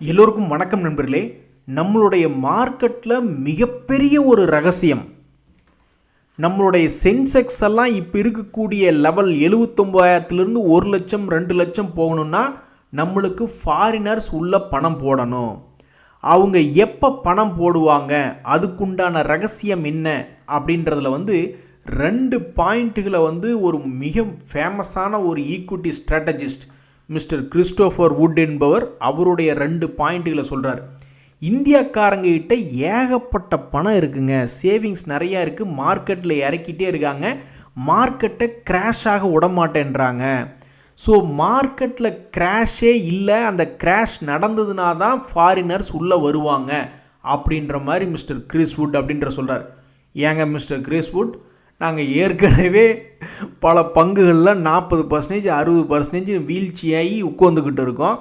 எல்லோருக்கும் வணக்கம் நண்பர்களே. நம்மளுடைய மார்க்கெட்டில் மிகப்பெரிய ஒரு ரகசியம், நம்மளுடைய சென்செக்ஸ் எல்லாம் இப்போ இருக்கக்கூடிய லெவல் 79,000லேருந்து 1 லட்சம் 2 லட்சம் போகணும்னா நம்மளுக்கு ஃபாரினர்ஸ் உள்ள பணம் போடணும். அவங்க எப்போ பணம் போடுவாங்க, அதுக்குண்டான ரகசியம் என்ன அப்படின்றதுல 2 பாயிண்ட்டுகளை ஒரு மிக ஃபேமஸான ஒரு equity strategist mister Christopher would என்பவர் அவருடைய 2 பாயிண்ட்டுகளை சொல்கிறார். இந்தியாக்காரங்க கிட்ட ஏகப்பட்ட பணம் இருக்குங்க, சேவிங்ஸ் நிறையா இருக்குது, மார்க்கெட்டில் இறக்கிட்டே இருக்காங்க, மார்க்கெட்டை கிராஷாக விடமாட்டேன்றாங்க. ஸோ மார்க்கெட்டில் கிராஷே இல்லை, அந்த கிராஷ் நடந்ததுனா தான் ஃபாரினர்ஸ் உள்ளே வருவாங்க அப்படின்ற மாதிரி மிஸ்டர் கிறிஸ் வுட் அப்படின்ற சொல்கிறார். ஏங்க மிஸ்டர் கிறிஸ் வுட், நாங்கள் ஏற்கனவே பல பங்குகளில் 40% 60% வீழ்ச்சியாகி உட்காந்துக்கிட்டு இருக்கோம்.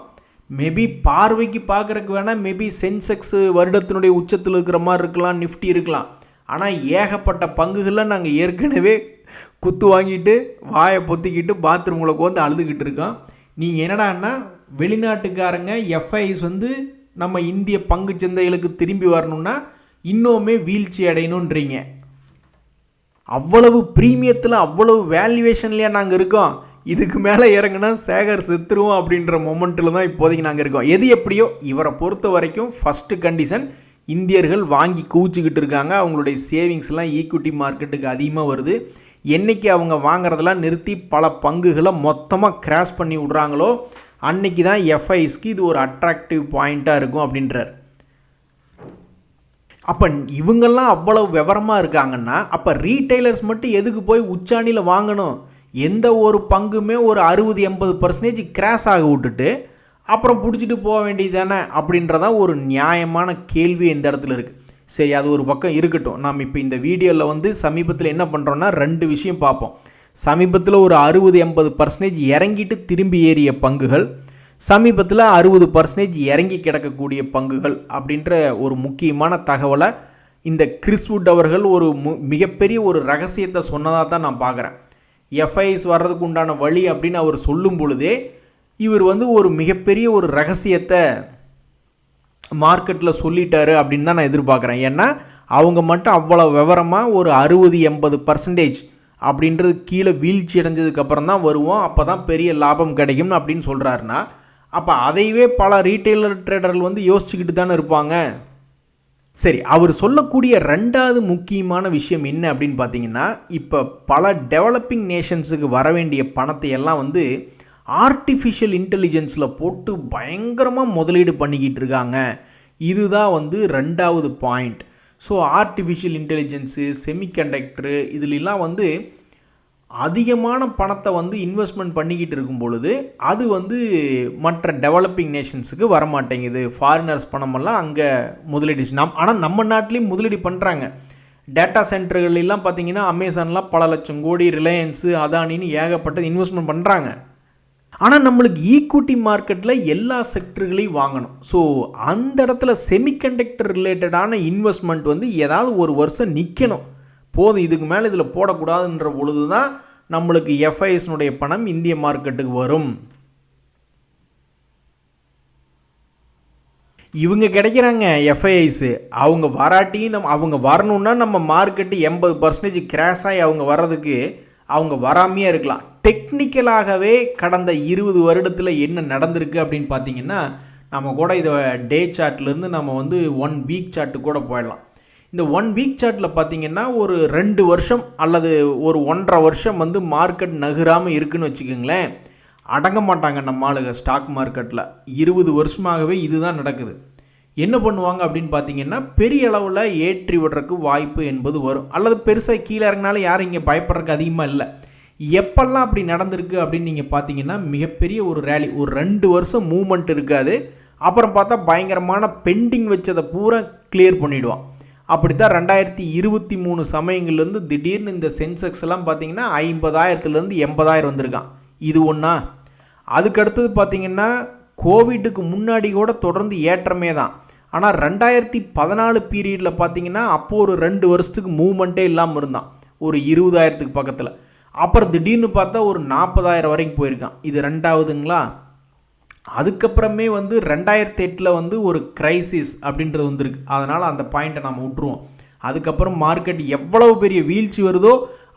மேபி பார்வைக்கு பார்க்குறக்கு வேணால் மேபி சென்செக்ஸ் வருடத்தினுடைய உச்சத்தில் இருக்கிற மாதிரி இருக்கலாம், நிஃப்டி இருக்கலாம். ஆனால் ஏகப்பட்ட பங்குகளில் நாங்கள் ஏற்கனவே குத்து வாங்கிட்டு வாயை பொத்திக்கிட்டு பாத்ரூமில் உட்காந்து அழுதுகிட்டு இருக்கோம். நீங்கள் என்னடான்னா வெளிநாட்டுக்காரங்க எஃப்ஐஸ் நம்ம இந்திய பங்கு சந்தைகளுக்கு திரும்பி வரணுன்னா இன்னுமே வீழ்ச்சி அடையணுன்றீங்க. அவ்வளவு ப்ரீமியத்தில் அவ்வளவு வேல்யூவேஷன்லையா நாங்கள் இருக்கோம். இதுக்கு மேலே இறங்குனா சேகர் செத்துருவோம் அப்படின்ற மொமெண்ட்டில் தான் இப்போதைக்கு நாங்கள் இருக்கோம். எது எப்படியோ இவரை பொறுத்த வரைக்கும் ஃபஸ்ட்டு கண்டிஷன், இந்தியர்கள் வாங்கி குவிச்சிக்கிட்டு இருக்காங்க. அவங்களுடைய சேவிங்ஸ்லாம் ஈக்விட்டி மார்க்கெட்டுக்கு அதிகமாக வருது. என்றைக்கு அவங்க வாங்குறதெல்லாம் நிறுத்தி பல பங்குகளை மொத்தமாக கிராஷ் பண்ணி விட்றாங்களோ அன்றைக்கி தான் எஃப்ஐஸ்க்கு இது ஒரு அட்ராக்டிவ் பாயிண்ட்டாக இருக்கும் அப்படின்றார். அப்போ இவங்கெல்லாம் அவ்வளவு விவரமாக இருக்காங்கன்னா அப்போ ரீட்டைலர்ஸ் மட்டும் எதுக்கு போய் உச்சாணியில் வாங்கணும்? எந்த ஒரு பங்குமே ஒரு 60-80% கிராஷ் ஆக விட்டுட்டு அப்புறம் பிடிச்சிட்டு போக வேண்டியது தானே அப்படின்றதான் ஒரு நியாயமான கேள்வி இந்த இடத்துல இருக்குது. சரி, அது ஒரு பக்கம் இருக்கட்டும். நாம் இப்போ இந்த வீடியோவில் சமீபத்தில் என்ன பண்ணுறோன்னா 2 விஷயம் பார்ப்போம். சமீபத்தில் ஒரு 60-80% இறங்கிட்டு திரும்பி ஏறிய பங்குகள், சமீபத்தில் 60% இறங்கி கிடக்கக்கூடிய பங்குகள் அப்படின்ற ஒரு முக்கியமான தகவலை இந்த கிறிஸ்வுட் அவர்கள் ஒரு மிகப்பெரிய ஒரு ரகசியத்தை சொன்னதாக தான் நான் பார்க்குறேன். எஃப்ஐஸ் வர்றதுக்கு உண்டான வழி அப்படின்னு அவர் சொல்லும் பொழுதே இவர் ஒரு மிகப்பெரிய ஒரு ரகசியத்தை மார்க்கெட்டில் சொல்லிட்டாரு அப்படின்னு தான் நான் எதிர்பார்க்குறேன். ஏன்னா அவங்க மட்டும் அவ்வளோ விவரமாக ஒரு 60-80% அப்படின்றது கீழே வீழ்ச்சி அடைஞ்சதுக்கப்புறம் தான் வருவோம், அப்போ தான் பெரிய லாபம் கிடைக்கும் அப்படின்னு சொல்கிறாருன்னா அப்போ அதையவே பல ரீட்டைலர் ட்ரேடர்கள் யோசிச்சுக்கிட்டு தானே இருப்பாங்க. சரி, அவர் சொல்லக்கூடிய 2வது முக்கியமான விஷயம் என்ன அப்படின்னு பார்த்தீங்கன்னா, இப்போ பல டெவலப்பிங் நேஷன்ஸுக்கு வர வேண்டிய பணத்தை எல்லாம் ஆர்டிஃபிஷியல் இன்டெலிஜென்ஸில் போட்டு பயங்கரமாக முதலீடு பண்ணிக்கிட்டு இருக்காங்க. இதுதான் 2வது point. So artificial intelligence, semiconductor இதுலெல்லாம் அதிகமான பணத்தை இன்வெஸ்ட்மெண்ட் பண்ணிக்கிட்டு இருக்கும் பொழுது அது மற்ற டெவலப்பிங் நேஷன்ஸுக்கு வரமாட்டேங்குது. ஃபாரினர்ஸ் பணமெல்லாம் அங்கே முதலீடு ஆனால் நம்ம நாட்டிலையும் முதலீடு பண்ணுறாங்க. டேட்டா சென்டர்களெல்லாம் பார்த்தீங்கன்னா அமேசான்லாம் பல லட்சம் கோடி, ரிலையன்ஸு, அதானின்னு ஏகப்பட்டது இன்வெஸ்ட்மெண்ட் பண்ணுறாங்க. ஆனால் நம்மளுக்கு ஈக்விட்டி மார்க்கெட்டில் எல்லா செக்டர்களையும் வாங்கணும். ஸோ அந்த இடத்துல செமிகண்டக்டர் ரிலேட்டடான இன்வெஸ்ட்மெண்ட் ஏதாவது ஒரு வருஷம் நிற்கணும். போதும், இதுக்கு மேலே இதில் போடக்கூடாதுன்ற பொழுது தான் நம்மளுக்கு எஃப்ஐஎஸ்னுடைய பணம் இந்திய மார்க்கெட்டுக்கு வரும். இவங்க கிடைக்கிறாங்க எஃப்ஐஐஸு, அவங்க வராட்டியும் அவங்க வரணுன்னா நம்ம மார்க்கெட்டு 80% கிராஷ் ஆகி அவங்க வர்றதுக்கு அவங்க வராமையே இருக்கலாம். டெக்னிக்கலாகவே கடந்த 20 வருடத்தில் என்ன நடந்திருக்கு அப்படின்னு பார்த்தீங்கன்னா, நம்ம கூட இதை டே சார்ட்லேருந்து நம்ம 1 வீக் சார்ட்டு கூட போயிடலாம். இந்த 1 வீக் சார்ட்டில் பார்த்தீங்கன்னா ஒரு 2 வருஷம் அல்லது ஒரு 1.5 வருஷம் மார்க்கெட் நகராமல் இருக்குன்னு வச்சுக்கோங்களேன். அடங்க மாட்டாங்க நம்ம ஆளுங்க ஸ்டாக் மார்க்கெட்டில். 20 வருஷமாகவே இதுதான் நடக்குது. என்ன பண்ணுவாங்க அப்படின்னு பார்த்தீங்கன்னா, பெரிய அளவில் ஏற்றி விடுறதுக்கு வாய்ப்பு என்பது வரும், அல்லது பெருசாக கீழே இறங்கினாலும் யாரும் இங்கே பயப்படுறதுக்கு அதிகமாக இல்லை. எப்பெல்லாம் அப்படி நடந்திருக்கு அப்படின்னு நீங்கள் பார்த்தீங்கன்னா, மிகப்பெரிய ஒரு ரேலி, ஒரு 2 வருஷம் மூவ்மெண்ட் இருக்காது. அப்புறம் பார்த்தா பயங்கரமான பெண்டிங் வச்சதை பூரா கிளியர் பண்ணிவிடுவான். அப்படித்தான் 2023 சமயங்கள்லேருந்து திடீர்னு இந்த சென்செக்ஸ் எல்லாம் பார்த்தீங்கன்னா 50,000லேருந்து 80,000 வந்திருக்கான். இது ஒன்றா. அதுக்கடுத்தது பார்த்தீங்கன்னா கோவிட்டுக்கு முன்னாடி கூட தொடர்ந்து ஏற்றமே தான். ஆனால் 2014 பீரியடில் பார்த்தீங்கன்னா அப்போது ஒரு 2 வருஷத்துக்கு மூவ்மெண்ட்டே இல்லாமல் இருந்தான், ஒரு 20,000க்கு பக்கத்தில். அப்புறம் திடீர்னு பார்த்தா ஒரு 40,000 வரைக்கும் போயிருக்கான். இது 2வதுங்களா. அதுக்கப்புறமே வந்து 2008 வந்து ஒரு கிரைசிஸ் அப்படின்றது வந்துருக்கு. அதனால் அந்த பாயிண்ட்டை நம்ம விட்டுருவோம். அதுக்கப்புறம் மார்க்கெட் எவ்வளவு பெரிய வீழ்ச்சி வருதோ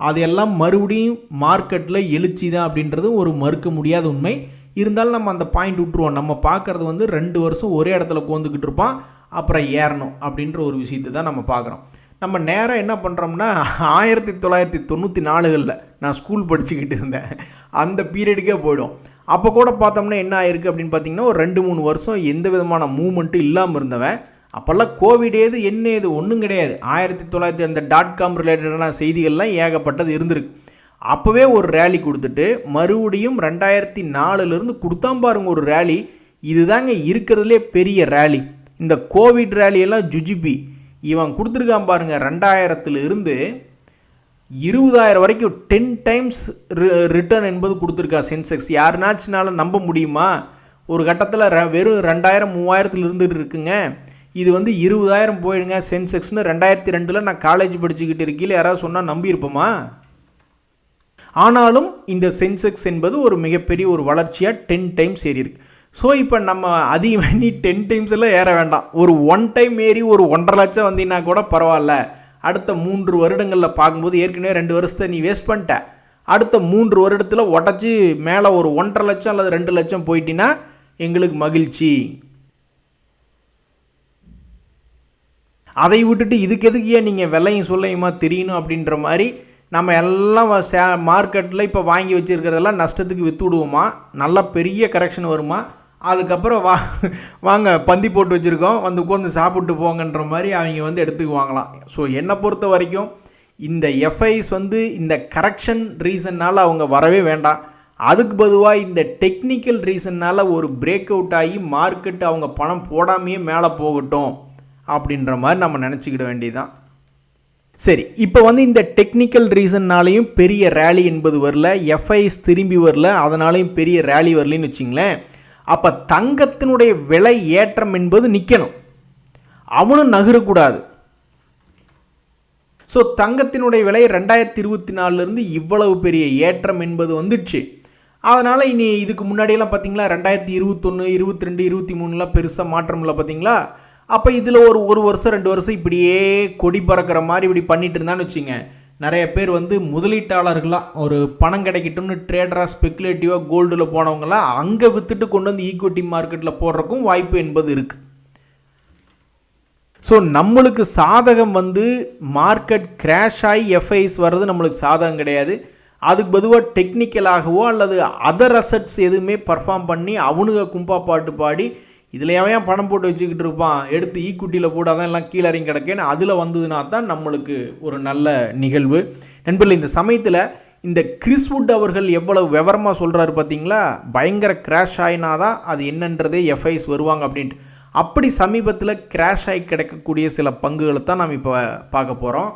அதெல்லாம் மறுபடியும் மார்க்கெட்டில் எழுச்சி தான் அப்படின்றது ஒரு மறுக்க முடியாத உண்மை. இருந்தாலும் நம்ம அந்த பாயிண்ட் விட்டுருவோம். நம்ம பார்க்குறது வந்து 2 வருஷம் ஒரே இடத்துல கோந்துக்கிட்டு இருப்பான், அப்புறம் ஏறணும் அப்படின்ற ஒரு விஷயத்தை தான் நம்ம பார்க்குறோம். நம்ம நேராக என்ன பண்ணுறோம்னா 1994களில் நான் ஸ்கூல் படிச்சுக்கிட்டு இருந்தேன், அந்த பீரியடுக்கே போய்டும். அப்போ கூட பார்த்தோம்னா என்ன ஆயிருக்கு அப்படின்னு பார்த்தீங்கன்னா, ஒரு 2-3 வருஷம் எந்த விதமான மூவ்மெண்ட்டும் இல்லாமல் இருந்தவன். அப்போல்லாம் கோவிட் ஏது என்ன ஏது ஒன்றும் கிடையாது. 1900 அந்த .com ரிலேட்டடான செய்திகள்லாம் ஏகப்பட்டது இருந்திருக்கு. அப்போவே ஒரு ரேலி கொடுத்துட்டு மறுபடியும் 2004லேருந்து கொடுத்தான் பாருங்க ஒரு ரேலி. இதுதாங்க இருக்கிறதுலே பெரிய ரேலி. இந்த கோவிட் ரேலியெல்லாம் ஜுஜிபி. இவன் கொடுத்துருக்கான் பாருங்க 2000லேருந்து 20,000 வரைக்கும் 10 டைம்ஸ் ரிட்டர்ன் என்பது கொடுத்துருக்கா சென்செக்ஸ். யாருனாச்சுனால நம்ப முடியுமா? ஒரு கட்டத்தில் வெறும் 2000 3000 இருந்துட்டு இருக்குங்க. இது வந்து 20,000 போயிடுங்க சென்செக்ஸ்னு 2002 நான் காலேஜ் படிச்சுக்கிட்டு இருக்கையில் யாராவது சொன்னால் நம்பியிருப்போமா? ஆனாலும் இந்த சென்செக்ஸ் என்பது ஒரு மிகப்பெரிய ஒரு வளர்ச்சியாக 10 டைம்ஸ் ஏறி இருக்கு. ஸோ இப்போ நம்ம அதிகம் பண்ணி 10 டைம்ஸ் எல்லாம் ஏற வேண்டாம். ஒரு 1 டைம் ஏறி ஒரு 1.5 லட்சம் வந்தீங்கன்னா கூட பரவாயில்ல. அடுத்த 3 வருடங்களில் பார்க்கும்போது ஏற்கனவே 2 வருஷத்தை நீ வேஸ்ட் பண்ணிட்ட. அடுத்த 3 வருடத்தில் உடச்சி மேலே ஒரு 1.5 லட்சம் அல்லது 2 லட்சம் போயிட்டினா எங்களுக்கு மகிழ்ச்சி. அதை விட்டுட்டு இதுக்கு எதுக்கு ஏன் நீங்கள் வெள்ளையும் சொல்லையுமா தெரியணும் அப்படின்ற மாதிரி நம்ம எல்லாம் மார்க்கெட்டில் இப்போ வாங்கி வச்சுருக்கிறதெல்லாம் நஷ்டத்துக்கு விற்று விடுவோமா? நல்லா பெரிய கரெக்ஷன் வருமா? அதுக்கப்புறம் வாங்க பந்தி போட்டு வச்சுருக்கோம் வந்து உட்காந்து சாப்பிட்டு போங்கன்ற மாதிரி அவங்க வந்து எடுத்துக்குவாங்களாம். ஸோ என்னை பொறுத்த வரைக்கும் இந்த எஃப்ஐஸ் வந்து இந்த கரெக்ஷன் ரீசன்னால் அவங்க வரவே வேண்டாம். அதுக்கு பொதுவாக இந்த டெக்னிக்கல் ரீசன்னால் ஒரு பிரேக் அவுட் ஆகி மார்க்கெட்டு அவங்க பணம் போடாமையே மேலே போகட்டும் அப்படின்ற மாதிரி நம்ம நினச்சிக்கிட வேண்டியதுதான். சரி, இப்போ வந்து இந்த டெக்னிக்கல் ரீசன்னாலையும் பெரிய ரேலி என்பது வரல, எஃப்ஐஸ் திரும்பி வரல, அதனாலையும் பெரிய ரேலி வரலன்னு வச்சிங்களேன். அப்போ தங்கத்தினுடைய விலை ஏற்றம் என்பது நிற்கணும், அவனும் நகரக்கூடாது. ஸோ தங்கத்தினுடைய விலை 2024 இவ்வளவு பெரிய ஏற்றம் என்பது வந்துடுச்சு. அதனால் இனி இதுக்கு முன்னாடியெல்லாம் பார்த்தீங்களா 2021 22 23 பெருசாக மாற்றம் இல்லை பார்த்தீங்களா? அப்போ இதில் ஒரு வருஷம் 2 வருஷம் இப்படியே கொடி பறக்கிற மாதிரி இப்படி பண்ணிட்டு இருந்தான்னு வச்சுங்க, நிறைய பேர் வந்து முதலீட்டாளர்களாக ஒரு பணம் கிடைக்கட்டும்னு ட்ரேடராக ஸ்பெக்குலேட்டிவாக கோல்டில் போனவங்களாம் அங்கே விற்றுட்டு கொண்டு வந்து ஈக்விட்டி மார்க்கெட்டில் போடுறக்கும் வாய்ப்பு என்பது இருக்குது. ஸோ நம்மளுக்கு சாதகம் வந்து மார்க்கெட் கிராஷ் ஆகி எஃப்ஐஸ் வர்றது நம்மளுக்கு சாதகம் கிடையாது. அதுக்கு பொதுவாக டெக்னிக்கலாகவோ அல்லது அதர் அசட்ஸ் எதுவுமே பர்ஃபார்ம் பண்ணி அவனுங்க கும்பா பாட்டு பாடி இதில் எவன் பணம் போட்டு வச்சுக்கிட்டு இருப்பான், எடுத்து ஈக்குவிட்டியில் போட்டு அதான் எல்லாம் கீழே இறங்கி கிடக்கேன்னு அதில் வந்ததுனா தான் நம்மளுக்கு ஒரு நல்ல நிகழ்வு. நண்பர்கள், இந்த சமயத்தில் இந்த கிறிஸ்வுட் அவர்கள் எவ்வளவு விவரமாக சொல்கிறாரு பார்த்தீங்களா? பயங்கர கிராஷ் ஆகினாதான் அது என்னன்றதே எஃப்ஐஸ் வருவாங்க அப்படின்ட்டு. அப்படி சமீபத்தில் கிராஷ் ஆகி கிடைக்கக்கூடிய சில பங்குகளை தான் நம்ம இப்போ பார்க்க போகிறோம்.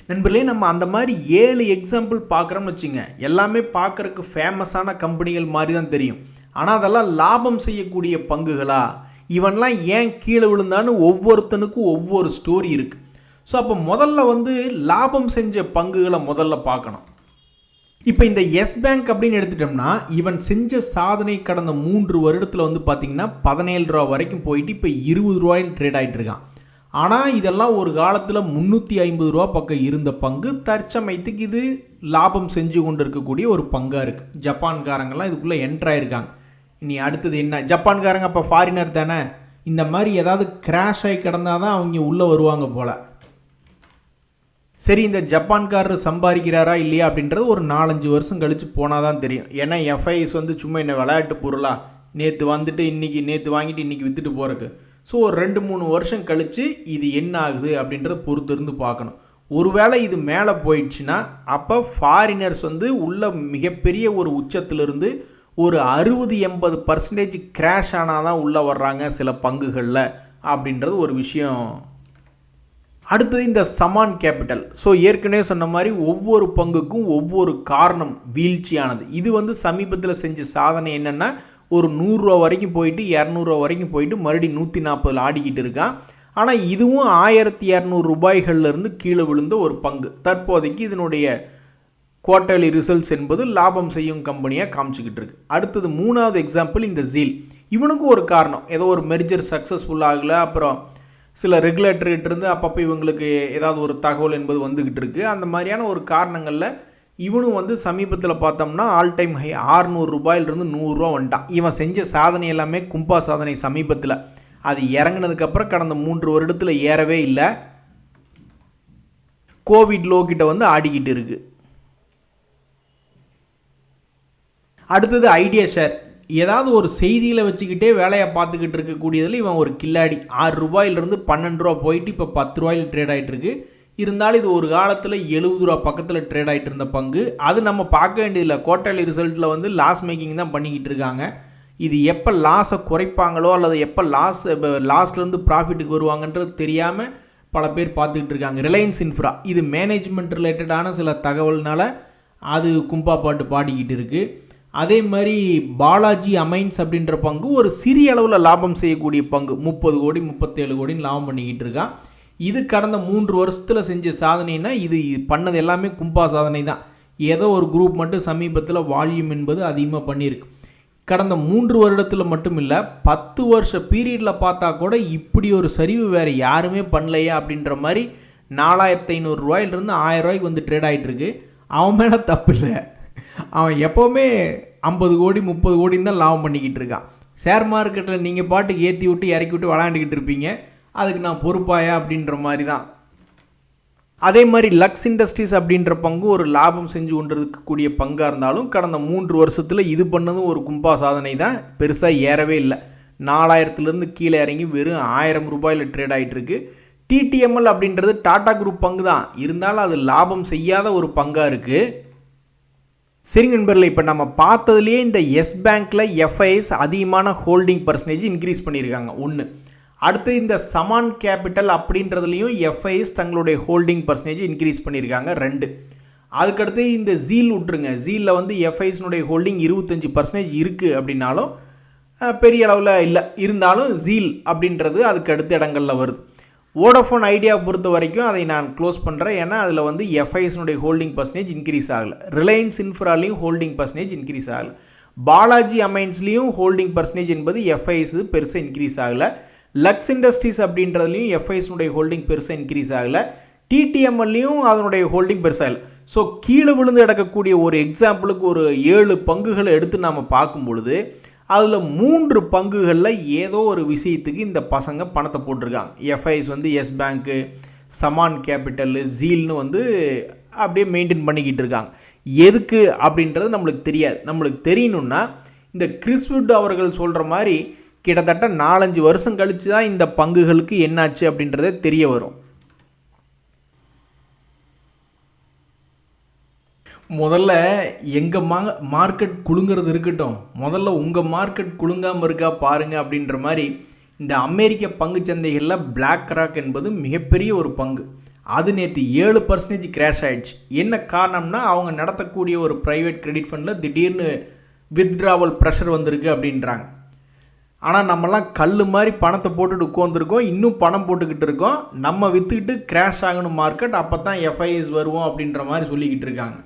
நண்பர்களே, நம்ம அந்த மாதிரி 7 எக்ஸாம்பிள் பார்க்குறோம்னு வச்சுங்க, எல்லாமே பார்க்குறதுக்கு ஃபேமஸான கம்பெனிகள் மாதிரி தான் தெரியும். ஆனால் அதெல்லாம் லாபம் செய்யக்கூடிய பங்குகளா? இவன்லாம் ஏன் கீழே விழுந்தான்னு ஒவ்வொருத்தனுக்கும் ஒவ்வொரு ஸ்டோரி இருக்குது. ஸோ அப்போ முதல்ல வந்து லாபம் செஞ்ச பங்குகளை முதல்ல பார்க்கணும். இப்போ இந்த எஸ் பேங்க் அப்படின்னு எடுத்துட்டோம்னா இவன் செஞ்ச சாதனை கடந்த 3 வருடத்தில் வந்து பார்த்திங்கன்னா 17 ரூபா வரைக்கும் போயிட்டு இப்போ 20 ரூபாயில் ட்ரேட் ஆகிட்டு இருக்கான். ஆனால் இதெல்லாம் ஒரு காலத்தில் 350 ரூபா பக்கம் இருந்த பங்கு தற்சமயத்துக்கு இது லாபம் செஞ்சு கொண்டு இருக்கக்கூடிய ஒரு பங்காக இருக்குது. ஜப்பான்காரங்கெல்லாம் இதுக்குள்ளே என்ட்ராயிருக்காங்க. இனி அடுத்தது என்ன? ஜப்பான்காரங்க அப்போ ஃபாரினர் தானே, இந்த மாதிரி ஏதாவது கிராஷ் ஆகி கிடந்தால் தான் அவங்க உள்ளே வருவாங்க போல். சரி, இந்த ஜப்பான்காரர் சம்பாதிக்கிறாரா இல்லையா அப்படின்றது ஒரு 4-5 வருஷம் கழித்து போனால் தான் தெரியும். ஏன்னா எஃப்ஐஸ் வந்து சும்மா என்ன விளையாட்டு பொருளா, நேற்று வந்துட்டு நேற்று வாங்கிட்டு இன்றைக்கி விற்றுட்டு போகிறக்கு. ஸோ ஒரு 2-3 வருஷம் கழித்து இது என்ன ஆகுது அப்படின்றத பொறுத்து இருந்து பார்க்கணும். ஒருவேளை இது மேலே போயிடுச்சுன்னா அப்போ ஃபாரினர்ஸ் வந்து உள்ள மிகப்பெரிய ஒரு உச்சத்திலிருந்து ஒரு 60-80% கிராஷ் ஆனால் தான் உள்ளே வர்றாங்க சில பங்குகளில் அப்படின்றது ஒரு விஷயம். அடுத்தது இந்த சமான் கேபிட்டல். ஸோ ஏற்கனவே சொன்ன மாதிரி ஒவ்வொரு பங்குக்கும் ஒவ்வொரு காரணம் வீழ்ச்சியானது. இது வந்து சமீபத்தில் செஞ்ச சாதனை என்னென்னா ஒரு 100 ரூபா வரைக்கும் போயிட்டு 200 ரூபா வரைக்கும் போயிட்டு மறுபடியும் 140 ஆடிக்கிட்டு இருக்கான். ஆனால் இதுவும் 1200 ரூபாய்கள்லேருந்து கீழே விழுந்த ஒரு பங்கு. தற்போதைக்கு இதனுடைய குவார்ட்டர்லி ரிசல்ட்ஸ் என்பது லாபம் செய்யும் கம்பெனியாக காமிச்சிக்கிட்டு இருக்கு. அடுத்தது 3வது எக்ஸாம்பிள் இந்த ஜீல். இவனுக்கும் ஒரு காரணம், ஏதோ ஒரு மெர்ஜர் சக்ஸஸ்ஃபுல் ஆகலை, அப்புறம் சில ரெகுலேட்டர்கிட்ட இருந்து அப்பப்போ இவங்களுக்கு ஏதாவது ஒரு தகவல் என்பது வந்துக்கிட்டு இருக்குது. அந்த மாதிரியான ஒரு காரணங்களில் இவனும் வந்து சமீபத்தில் பார்த்தோம்னா ஆல் டைம் ஹை 600 ரூபாயிலிருந்து 100 ரூபா வந்துட்டான். இவன் செஞ்ச சாதனை எல்லாமே கும்பா சாதனை சமீபத்தில். அது இறங்கினதுக்கப்புறம் கடந்த 3 வருடத்தில் ஏறவே இல்லை. கோவிட் லோ கிட்ட வந்து ஆடிக்கிட்டு இருக்குது. அடுத்தது ஐடியா ஷேர். ஏதாவது ஒரு செய்தியில் வச்சுக்கிட்டே வேலையை பார்த்துக்கிட்டு இருக்கக்கூடியதில் இவன் ஒரு கில்லாடி. 6 ரூபாயிலிருந்து 12 ரூபா போயிட்டு இப்போ 10 ரூபாயில் ட்ரேட் ஆகிட்டு இருக்கு. இருந்தாலும் இது ஒரு காலத்தில் 70 ரூபா பக்கத்தில் ட்ரேட் ஆகிட்டு இருந்த பங்கு. அது நம்ம பார்க்க வேண்டியதில்லை. குவார்ட்டர்லி ரிசல்ட்டில் வந்து லாஸ் மேக்கிங் தான் பண்ணிக்கிட்டு இருக்காங்க. இது எப்போ லாஸை குறைப்பாங்களோ அல்லது எப்போ லாஸ்லேருந்து ப்ராஃபிட்டுக்கு வருவாங்கன்றது தெரியாமல் பல பேர் பார்த்துக்கிட்டு இருக்காங்க. ரிலையன்ஸ் இன்ஃப்ரா இது மேனேஜ்மெண்ட் ரிலேட்டடான சில தகவல்னால அது கும்பா பாட்டு பாடிக்கிட்டு இருக்குது. அதே மாதிரி பாலாஜி அமைன்ஸ் அப்படின்ற பங்கு ஒரு சிறிய அளவில் லாபம் செய்யக்கூடிய பங்கு. 30 கோடி 37 கோடின்னு லாபம் பண்ணிக்கிட்டு இருக்கான். இது கடந்த 3 வருஷத்தில் செஞ்ச சாதனைனா இது பண்ணது எல்லாமே கும்பா சாதனை தான். ஏதோ ஒரு குரூப் மட்டும் சமீபத்தில் வால்யூம் என்பது அதிகமாக பண்ணியிருக்கு. கடந்த 3 வருடத்தில் மட்டும் இல்லை, 10 வருஷ பீரியடில் பார்த்தா கூட இப்படி ஒரு சரிவு வேறு யாருமே பண்ணலையா அப்படின்ற மாதிரி 4500 ரூபாயிலிருந்து 1000 ரூபாய்க்கு வந்து ட்ரேட் ஆகிட்டு இருக்கு. அவன் மேலே தப்பு இல்லை. அவன் எப்போவுமே 50 கோடி 30 கோடின்னு தான் லாபம் பண்ணிக்கிட்டு இருக்கான். ஷேர் மார்க்கெட்டில் நீங்கள் பாட்டுக்கு ஏற்றி விட்டு இறக்கி விட்டு விளாண்டுக்கிட்டு இருப்பீங்க. அதுக்கு நான் பொறுப்பாயா அப்படின்ற மாதிரி தான். அதே மாதிரி லக்ஸ் இண்டஸ்ட்ரீஸ் அப்படின்ற பங்கு ஒரு லாபம் செஞ்சு கொண்டு இருக்கக்கூடிய பங்காக இருந்தாலும் கடந்த 3 வருஷத்தில் இது பண்ணதும் ஒரு கும்பா சாதனை தான். பெருசாக ஏறவே இல்லை. 4000லேருந்து கீழே இறங்கி வெறும் 1000 ரூபாயில் ட்ரேட் ஆகிட்டு இருக்கு. டிடிஎம்எல் அப்படின்றது டாடா குரூப் பங்கு தான். இருந்தாலும் அது லாபம் செய்யாத ஒரு பங்காக இருக்குது. சரி நண்பர்களே, இப்போ நம்ம பார்த்ததுலேயே இந்த எஸ் பேங்க்கில் எஃப்ஐஎஸ் அதிகமான ஹோல்டிங் பர்சன்டேஜ் இன்க்ரீஸ் பண்ணியிருக்காங்க ஒன்று. அடுத்து இந்த சமான் கேபிட்டல் அப்படின்றதுலையும் எஃப்ஐஎஸ் தங்களுடைய ஹோல்டிங் பர்சன்டேஜ் இன்க்ரீஸ் பண்ணியிருக்காங்க 2. அதுக்கடுத்து இந்த ஜீல் விட்ருங்க. ஜீலில் வந்து எஃப்ஐஎஸ்னுடைய ஹோல்டிங் 25% இருக்குது அப்படின்னாலும் பெரிய அளவில் இல்லை. இருந்தாலும் ஜீல் அப்படின்றது அதுக்கு அடுத்த இடங்களில் வருது. வோடஃபோன் ஐடியா பொறுத்த வரைக்கும் அதை நான் க்ளோஸ் பண்ணுறேன். ஏன்னா அதில் வந்து எஃப்ஐஎஸ்னுடைய ஹோல்டிங் பர்சன்டேஜ் இன்க்ரீஸ் ஆகலை. ரிலையன்ஸ் இன்ஃப்ராலையும் ஹோல்டிங் பர்சன்டேஜ் இன்க்ரீஸ் ஆகலை. பாலாஜி அமைன்ஸ்லேயும் ஹோல்டிங் பர்சன்டேஜ் என்பது எஃப்ஐஎஸ் பெருசாக இன்க்ரீஸ் ஆகலை. லக்ஸ் இண்டஸ்ட்ரீஸ் அப்படின்றதுலையும் எஃப்ஐஎஸ்னுடைய ஹோல்டிங் பெருசாக இன்க்ரீஸ் ஆகலை. டிடிஎம்எல்லையும் அதனுடைய ஹோல்டிங் பெருசாக இல்லை. ஸோ கீழே விழுந்து கிடக்கக்கூடிய ஒரு எக்ஸாம்பிளுக்கு ஒரு 7 பங்குகளை எடுத்து நாம் பார்க்கும் பொழுது அதில் 3 பங்குகளில் ஏதோ ஒரு விஷயத்துக்கு இந்த பசங்க பணத்தை போட்டிருக்காங்க. எஃப்ஐஎஸ் வந்து எஸ் பேங்க்கு, சமான் கேபிட்டல், ஜீல்னு வந்து அப்படியே மெயின்டைன் பண்ணிக்கிட்டு இருக்காங்க. எதுக்கு அப்படின்றது நம்மளுக்கு தெரியாது. நம்மளுக்கு தெரியணுன்னா இந்த கிறிஸ்வுட் அவர்கள் சொல்கிற மாதிரி கிட்டத்தட்ட 4-5 வருஷம் கழித்து தான் இந்த பங்குகளுக்கு என்னாச்சு அப்படின்றதே தெரிய வரும். முதல்ல எங்கள் மார்க்கெட் குலுங்கிறது இருக்கட்டும், முதல்ல உங்கள் மார்க்கெட் குலுங்காமல் இருக்கா பாருங்கள் அப்படின்ற மாதிரி இந்த அமெரிக்க பங்கு சந்தைகளில் பிளாக் ராக் என்பது மிகப்பெரிய ஒரு பங்கு. அது நேற்று 7% கிராஷ் ஆகிடுச்சு. என்ன காரணம்னா அவங்க நடத்தக்கூடிய ஒரு ப்ரைவேட் கிரெடிட் ஃபண்டில் திடீர்னு வித்ட்ராவல் ப்ரெஷர் வந்திருக்கு அப்படின்றாங்க. ஆனால் நம்மலாம் கல் மாதிரி பணத்தை போட்டுட்டு உட்காந்துருக்கோம், இன்னும் பணம் போட்டுக்கிட்டு இருக்கோம். நம்ம விற்றுக்கிட்டு கிராஷ் ஆகணும் மார்க்கெட், அப்போ தான் எஃப்ஐஎஸ் வருவோம் அப்படின்ற மாதிரி சொல்லிக்கிட்டு இருக்காங்க.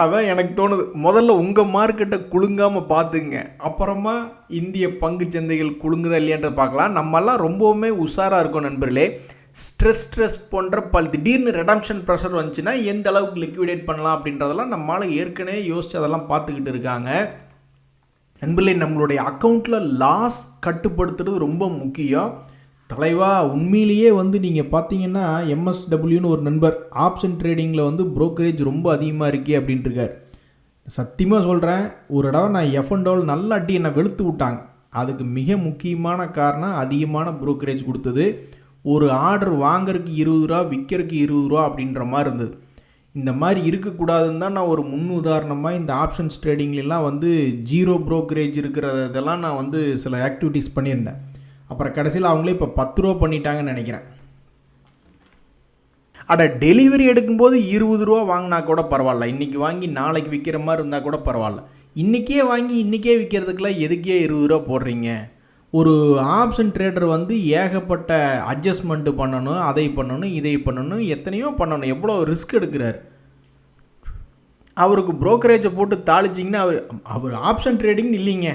அதான் எனக்கு தோணுது, முதல்ல உங்கள் மார்க்கெட்டை குலுங்காமல் பார்த்துங்க, அப்புறமா இந்திய பங்கு சந்தைகள் குலுங்குதா இல்லையன்ற பார்க்கலாம். நம்மெல்லாம் ரொம்பவுமே உஷாராக இருக்கும் நண்பர்களே. ஸ்ட்ரெஸ் போன்ற திடீர்னு ரெடம்ஷன் ப்ரெஷர் வந்துச்சுன்னா எந்த அளவுக்கு லிக்விடேட் பண்ணலாம் அப்படின்றதெல்லாம் நம்மளால் ஏற்கனவே யோசிச்சு அதெல்லாம் பார்த்துக்கிட்டு இருக்காங்க. நண்பர்களே, நம்மளுடைய அக்கௌண்ட்டில் லாஸ் கட்டுப்படுத்துறது ரொம்ப முக்கியம். தலைவா, உண்மையிலேயே வந்து நீங்கள் பார்த்தீங்கன்னா எம்எஸ்டபிள்யூன்னு ஒரு நண்பர் ஆப்ஷன் ட்ரேடிங்கில் வந்து ப்ரோக்கரேஜ் ரொம்ப அதிகமாக இருக்கே அப்படின்ட்டு இருக்கார். சத்தியமாக சொல்கிறேன், ஒரு தடவை நான் எஃப்என்டோவில் நல்ல அட்டி என்னை வெளுத்து விட்டாங்க. அதுக்கு மிக முக்கியமான காரணம் அதிகமான ப்ரோக்கரேஜ் கொடுத்தது. ஒரு ஆர்டர் வாங்கறதுக்கு 20 ரூபா, விற்கிறதுக்கு 20 ரூபா அப்படின்ற மாதிரி இருந்தது. இந்த மாதிரி இருக்கக்கூடாதுன்னு தான் நான் ஒரு உதாரணமாக இந்த ஆப்ஷன்ஸ் ட்ரேடிங்லாம் வந்து 0 ப்ரோக்கரேஜ் இருக்கிறதெல்லாம் நான் வந்து சில ஆக்டிவிட்டீஸ் பண்ணியிருந்தேன். அப்புறம் கடைசியில் அவங்களே இப்போ 10 ரூபா பண்ணிட்டாங்கன்னு நினைக்கிறேன். டெலிவரி எடுக்கும்போது 20 ரூபா வாங்கினா கூட பரவாயில்ல, இன்றைக்கி வாங்கி நாளைக்கு விற்கிற மாதிரி இருந்தால் கூட பரவாயில்ல. இன்றைக்கே வாங்கி இன்றைக்கே விற்கிறதுக்கெல்லாம் எதுக்கே 20 ரூபா போடுறீங்க? ஒரு ஆப்ஷன் ட்ரேடர் வந்து ஏகப்பட்ட அட்ஜஸ்ட்மெண்ட்டு பண்ணணும், அதை பண்ணணும், இதை பண்ணணும், எத்தனையோ பண்ணணும், எவ்வளோ ரிஸ்க் எடுக்கிறார். அவருக்கு ப்ரோக்கரேஜை போட்டு தாளிச்சிங்கன்னா அவர் ஆப்ஷன் ட்ரேடிங் இல்லைங்க.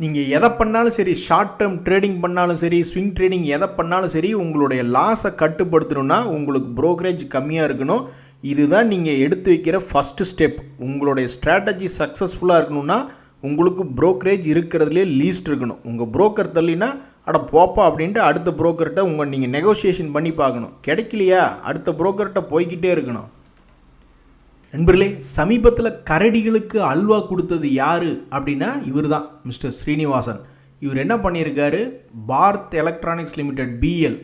நீங்கள் எதை பண்ணாலும் சரி, ஷார்ட் டேர்ம் ட்ரேடிங் பண்ணாலும் சரி, ஸ்விங் ட்ரேடிங் எதை பண்ணாலும் சரி, உங்களுடைய லாஸை கட்டுப்படுத்தணும்னா உங்களுக்கு ப்ரோக்கரேஜ் கம்மியாக இருக்கணும். இதுதான் நீங்கள் எடுத்து வைக்கிற ஃபஸ்ட்டு ஸ்டெப். உங்களுடைய ஸ்ட்ராட்டஜி சக்ஸஸ்ஃபுல்லாக இருக்கணும்னா உங்களுக்கு ப்ரோக்கரேஜ் இருக்கிறதுலே லீஸ்ட் இருக்கணும். உங்கள் புரோக்கர் தள்ளினா அட போப்பா அப்படின்ட்டு அடுத்த புரோக்கர்கிட்ட நீங்கள் நெகோசியேஷன் பண்ணி பார்க்கணும். கிடைக்கலையா அடுத்த புரோக்கர்கிட்ட போய்கிட்டே இருக்கணும். நண்பர்களே, சமீபத்தில் கரடிகளுக்கு அல்வா கொடுத்தது யார் அப்படின்னா இவர் தான், மிஸ்டர் ஸ்ரீனிவாசன். இவர் என்ன பண்ணியிருக்காரு, Bharat electronics limited BL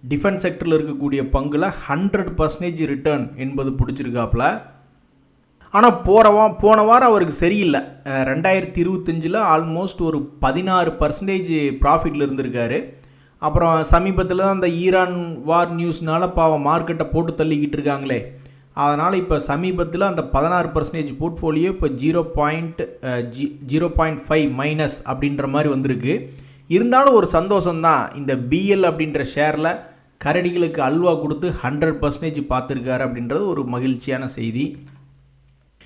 defence செக்டரில் இருக்கக்கூடிய பங்கில் 100% ரிட்டர்ன் என்பது பிடிச்சிருக்காப்புல. ஆனால் போன வாரம் அவருக்கு சரியில்லை. 2025 ஆல்மோஸ்ட் ஒரு 16% ப்ராஃபிட்டில் இருந்திருக்காரு. அப்புறம் சமீபத்தில் தான் அந்த ஈரான் வார் நியூஸ்னால பாவம் மார்க்கெட்டை போட்டு தள்ளிக்கிட்டு இருக்காங்களே, அதனால் இப்போ சமீபத்தில் அந்த 16% போர்ட்ஃபோலியோ இப்போ 0.5 மைனஸ் அப்படின்ற மாதிரி வந்திருக்கு. இருந்தாலும் ஒரு சந்தோஷம்தான், இந்த BL அப்படின்ற ஷேரில் கரடிகளுக்கு அல்வா கொடுத்து 100% பார்த்துருக்காரு அப்படின்றது ஒரு மகிழ்ச்சியான செய்தி.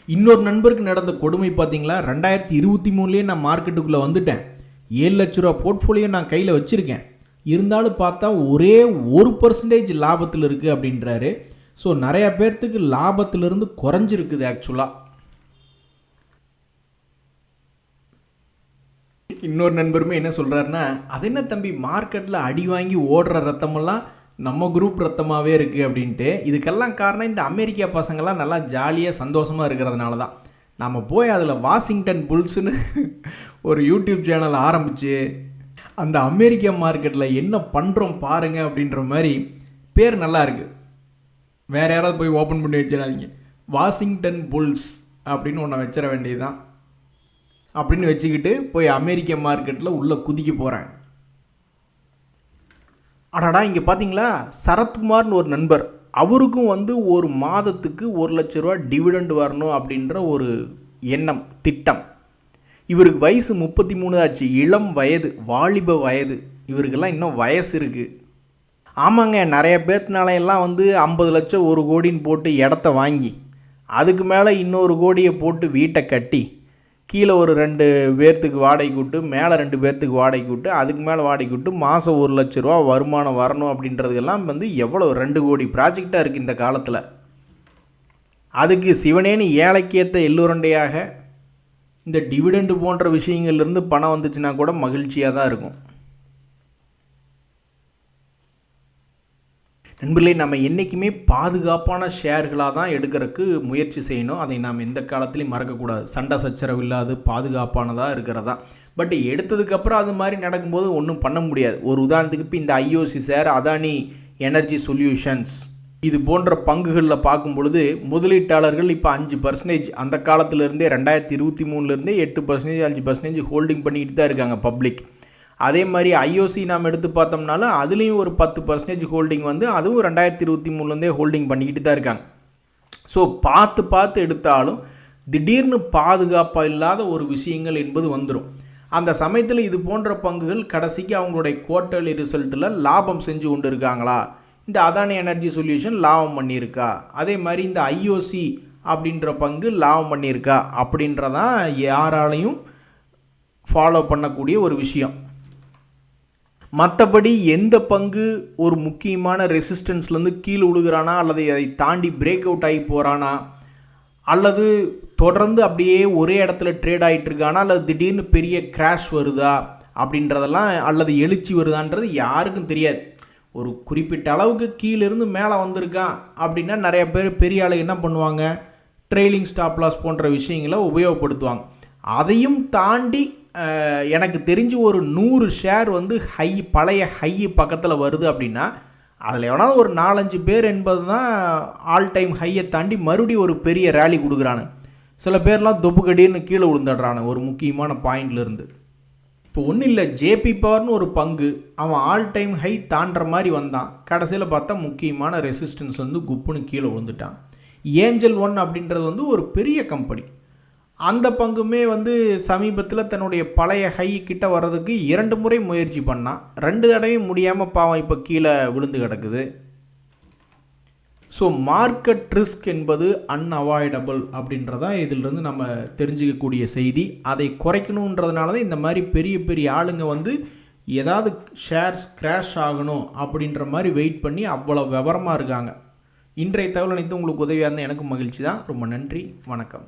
இன்னொரு நண்பருக்கு நடந்த கொடுமை பார்த்தீங்களா, 2023 நான் மார்க்கெட்டுக்குள்ளே வந்துட்டேன், 7 லட்ச ரூபா போர்ட்ஃபோலியோ நான் கையில் வச்சுருக்கேன், இருந்தாலும் பார்த்தா ஒரே 1% லாபத்தில் இருக்குது அப்படின்றாரு. ஸோ நிறையா பேர்த்துக்கு லாபத்திலிருந்து குறைஞ்சிருக்குது ஆக்சுவலாக. இன்னொரு நண்பருமே என்ன சொல்கிறாருன்னா, அது என்ன தம்பி மார்க்கெட்டில் அடி வாங்கி ஓடுற ரத்தமெல்லாம் நம்ம குரூப் ரத்தமாகவே இருக்குது அப்படின்ட்டு. இதுக்கெல்லாம் காரணம் இந்த அமெரிக்கா பசங்கள்லாம் நல்லா ஜாலியாக சந்தோஷமாக இருக்கிறதுனால தான். நம்ம போய் அதில் வாஷிங்டன் புல்ஸ்னு ஒரு யூடியூப் சேனல் ஆரம்பித்து அந்த அமெரிக்கா மார்க்கெட்டில் என்ன பண்ணுறோம் பாருங்கள் அப்படின்ற மாதிரி பேர் நல்லா இருக்குது. வேறு யாராவது போய் ஓப்பன் பண்ணி வச்சிடாதீங்க, வாஷிங்டன் புல்ஸ் அப்படின்னு ஒன்று வச்சிட வேண்டியது தான். அப்படின்னு வச்சுக்கிட்டு போய் அமெரிக்க மார்க்கெட்டில் உள்ளே குதிக்க போகிறேன். அடாடா, இங்கே பார்த்தீங்களா, சரத்குமார்னு ஒரு நண்பர், அவருக்கும் ஒரு மாதத்துக்கு 1 லட்ச ரூபா டிவிடெண்ட் வரணும் அப்படின்ற ஒரு எண்ணம், திட்டம். இவருக்கு வயசு 33 ஆச்சு, இளம் வயது, வாலிப வயது. இவருக்கெல்லாம் இன்னும் வயசு இருக்குது. ஆமாங்க, நிறைய பேர்த்தினால எல்லாம் 50 லட்சம் 1 கோடின்னு போட்டு இடத்த வாங்கி, அதுக்கு மேலே இன்னொரு கோடியை போட்டு வீட்டை கட்டி, கீழே ஒரு 2 பேர்த்துக்கு வாடகை விட்டு, மேலே 2 பேர்த்துக்கு வாடகை விட்டு, அதுக்கு மேலே வாடகை விட்டு மாதம் 1 லட்ச ரூபா வருமானம் வரணும் அப்படின்றதுக்கெல்லாம் எவ்வளோ 2 கோடி ப்ராஜெக்டாக இருக்குது இந்த காலத்தில். அதுக்கு சிவனேன்னு ஏழைக்கேற்ற எள்ளுரண்டையாக இந்த டிவிடெண்டு போன்ற விஷயங்கள்லேருந்து பணம் வந்துச்சுன்னா கூட மகிழ்ச்சியாக தான் இருக்கும். நண்பர்களே, நம்ம என்றைக்குமே பாதுகாப்பான ஷேர்களாக தான் எடுக்கிறதுக்கு முயற்சி செய்யணும். அதை நாம் எந்த காலத்துலையும் மறக்கக்கூடாது. சண்டை சச்சரவு இல்லாது பாதுகாப்பானதாக இருக்கிறதா. பட் எடுத்ததுக்கப்புறம் அது மாதிரி நடக்கும்போது ஒன்றும் பண்ண முடியாது. ஒரு உதாரணத்துக்கு இப்போ இந்த IOC share, Adani energy solutions, இது போன்ற பங்குகளில் பார்க்கும் பொழுது முதலீட்டாளர்கள் இப்போ 5% அந்த காலத்திலேருந்தே 2023 8% 5% ஹோல்டிங் பண்ணிக்கிட்டு தான் இருக்காங்க பப்ளிக். அதே மாதிரி IOC நாம் எடுத்து பார்த்தோம்னாலும் அதுலேயும் ஒரு 10% ஹோல்டிங் அதுவும் 2023 ஹோல்டிங் பண்ணிக்கிட்டு தான் இருக்காங்க. ஸோ பார்த்து எடுத்தாலும் திடீர்னு பாதுகாப்பாக இல்லாத ஒரு விஷயங்கள் என்பது வந்துடும். அந்த சமயத்தில் இது போன்ற பங்குகள் கடைசிக்கு அவங்களுடைய குவார்ட்டர்லி ரிசல்ட்டில் லாபம் செஞ்சு கொண்டு இருக்காங்களா, இந்த அதானி எனர்ஜி சொல்யூஷன் லாபம் பண்ணியிருக்கா, அதே மாதிரி இந்த IOC அப்படின்ற பங்கு லாபம் பண்ணியிருக்கா அப்படின்றதான் யாராலையும் ஃபாலோ பண்ணக்கூடிய ஒரு விஷயம். மற்றபடி எந்த பங்கு ஒரு முக்கியமான ரெசிஸ்டன்ஸ்லேருந்து கீழே விழுகிறானா, அல்லது அதை தாண்டி பிரேக் அவுட் ஆகி போகிறானா, அல்லது தொடர்ந்து அப்படியே ஒரே இடத்துல ட்ரேட் ஆகிட்டு இருக்கானா, அல்லது திடீர்னு பெரிய கிராஷ் வருதா அப்படின்றதெல்லாம், அல்லது எழுச்சி வருதான்றது யாருக்கும் தெரியாது. ஒரு குறிப்பிட்ட அளவுக்கு கீழிருந்து மேலே வந்திருக்கான் அப்படின்னா நிறைய பேர் பெரிய ஆளு என்ன பண்ணுவாங்க, ட்ரெயிலிங் ஸ்டாப் லாஸ் போன்ற விஷயங்களை உபயோகப்படுத்துவாங்க. அதையும் தாண்டி எனக்கு தெரிஞ்சு ஒரு 100 ஷேர் பழைய ஹை பக்கத்தில் வருது அப்படின்னா அதில் எவனாவது ஒரு 4-5 பேர் என்பது தான் ஆல் டைம் ஹையை தாண்டி மறுபடியும் ஒரு பெரிய ரேலி கொடுக்குறானு. சில பேர்லாம் தொப்புக்கடின்னு கீழே விழுந்துடுறானு ஒரு முக்கியமான பாயிண்ட்லேருந்து. இப்போ ஒன்றும் இல்லை, ஜேபி பவர்னு ஒரு பங்கு, அவன் ஆல் டைம் ஹை தாண்டுற மாதிரி வந்தான், கடைசியில் பார்த்தா முக்கியமான ரெசிஸ்டன்ஸ் குப்புன்னு கீழே விழுந்துட்டான். ஏஞ்சல் ஒன் அப்படின்றது ஒரு பெரிய கம்பெனி. அந்த பங்குமே சமீபத்தில் தன்னுடைய பழைய ஹை கிட்ட வர்றதுக்கு 2 முறை முயற்சி பண்ணான், 2 தடவையும் முடியாமல் பாவம் இப்போ கீழே விழுந்து கிடக்குது. ஸோ மார்க்கெட் ரிஸ்க் என்பது அன்அவாய்டபிள் அப்படின்றதான் இதிலிருந்து நம்ம தெரிஞ்சுக்கக்கூடிய செய்தி. அதை குறைக்கணுன்றதுனால தான் இந்த மாதிரி பெரிய பெரிய ஆளுங்க வந்து ஏதாவது ஷேர்ஸ் கிராஷ் ஆகணும் அப்படின்ற மாதிரி வெயிட் பண்ணி அவ்வளோ விவரமாக இருக்காங்க. இன்றைய தகவல் அனைத்து உங்களுக்கு உதவியாக இருந்தால் எனக்கும் மகிழ்ச்சி தான். ரொம்ப நன்றி, வணக்கம்.